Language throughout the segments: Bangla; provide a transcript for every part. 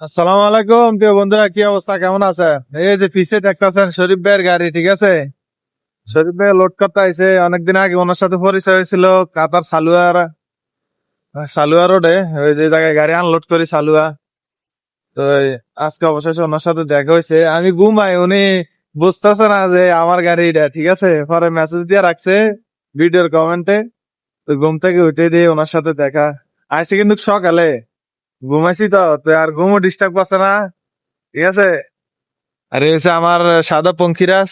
আসসালামু আলাইকুম প্রিয় বন্ধুরা, কি অবস্থা, কেমন আছেন? এই যে পিছে দেখতেছেন শরীফ ভাইয়ের গাড়ি, ঠিক আছে? শরীফ ভাই লোড করতে আইছে। অনেকদিন আগে ওনার সাথে পরিচয় হয়েছিল কাতার সালুয়া রোডে, ওই যে জায়গায় গাড়ি আনলোড করি সালুয়া। তো আজকে অবশেষে ওনার সাথে দেখা হয়েছে। আমি ঘুমাই, উনি বুঝতেছে না যে আমার গাড়ি এটা, ঠিক আছে? পরে মেসেজ দিয়ে রাখছে ভিডিওর কমেন্টে। তো ঘুম থেকে উঠে দিয়ে ওনার সাথে দেখা আইছে, কিন্তু সকালে ঘুমাইছি। তো আর ঘুমও ডিস্টার্ব করছে না, ঠিক আছে? আরে হচ্ছে আমার সাদা পঙ্খিরাজ,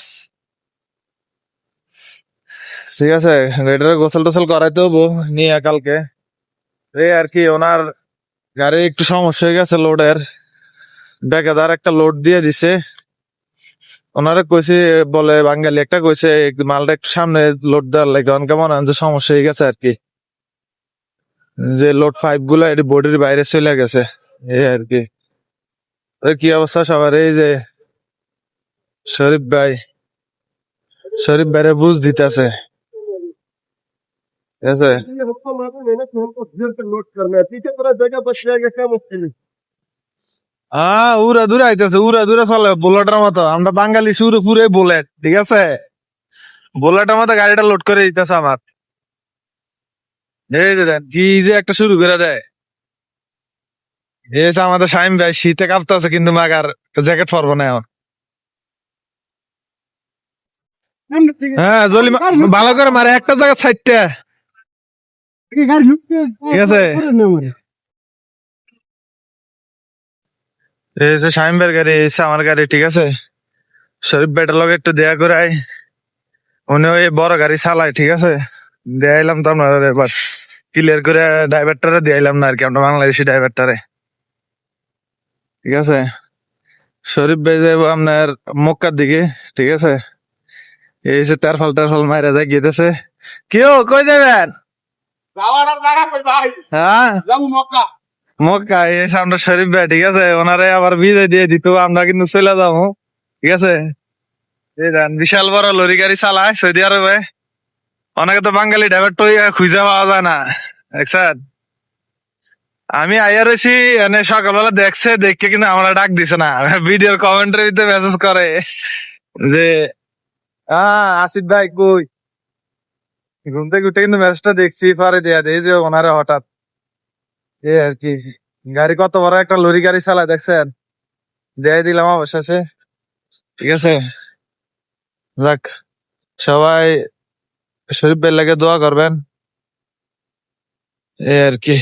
ঠিক আছে? এটার গোসল টোসল করাইতে হবো নিয়ে কালকে। এই আর কি, ওনার গাড়ি একটু সমস্যা হয়ে গেছে লোডের, বেকাদার একটা লোড দিয়ে দিছে। ওনারে কইছে, বলে বাঙালি একটা কইছে মালটা একটু সামনে লোড দেওয়ার লাগে, অনেকে মনে হয় যে সমস্যা হয়ে গেছে আর কি, যে লোড পাইপ গুলা এটি বডির বাইরে চলে গেছে, এই আর কি। কি অবস্থা সবার? এই যে শরীফ ভাই, শরীফ ভাইরে বুঝ দিতেছে, ঠিক আছে? উড়া দূরে আইতেছে, উড়া দূরে চলে বুলেটের মতো। আমরা বাঙালি সুরে পুরে বুলেট, ঠিক আছে? বুলেটের মতো গাড়িটা লোড করে দিতেছে আমার। এই যে দেন কি যে একটা শুরু করে দেয়। এই যে আমাদের শাইম ভাই শীতে কাঁপতেছে, কিন্তু মাগার জ্যাকেট পরবো না এখন। হ্যাঁ জলি ভালো করে মারে একটা জায়গা ছাইডটা, ঠিক আছে? এই যে শাইম ভাইয়ের গাড়ি, এই যে আমার গাড়ি, ঠিক আছে? শরীফ ভাইটার লগে একটু দেয়া করে আই। উনি ওই বড় গাড়ি চালায়, ঠিক আছে? দেয়াইলাম তো আপনার এবার ক্লিয়ার করে, ড্রাইভারটারে দিয়াইলাম না আর কি, আমরা বাংলাদেশি ড্রাইভারটারে, ঠিক আছে? শরীফ ভাই যাবো আপনার মক্কার দিকে, ঠিক আছে? এই যে টারফাল মাইরা যায় গিয়েছে। কেউ কই যাবেন? হ্যাঁ মক্কা, এই যে আমরা শরীফ ভাই, ঠিক আছে? ওনারে আবার বিদায় দিয়ে দিত, আমরা কিন্তু চলে যাবো, ঠিক আছে? এই দেন বিশাল বড় লরি গাড়ি চালায় সৌদি আরবে। অনেকে তো বাঙালি ড্রাইভার তো খুঁজে পাওয়া যায় না, দেখছেন? আমি আইয়া রয়েছি, এনে সকালবেলা দেখছে, দেখে কিন্তু আমরা ডাক দিছে না। ভিডিওর কমেন্টের ভিতরে মেসেজ করে যে আসিফ ভাই কই। ঘুম থেকে উঠে কিন্তু মেসেজটা দেখছি, পরে দেয়া দেয় যে ওনারে হঠাৎ, এই আর কি। গাড়ি কত বড় একটা লরি গাড়ি চালায়, দেখছেন? দেয়াই দিলাম অবশেষে, ঠিক আছে? যাক, সবাই শরীফ ভাইয়ের লাগে দোয়া করবেন, এই আর কি।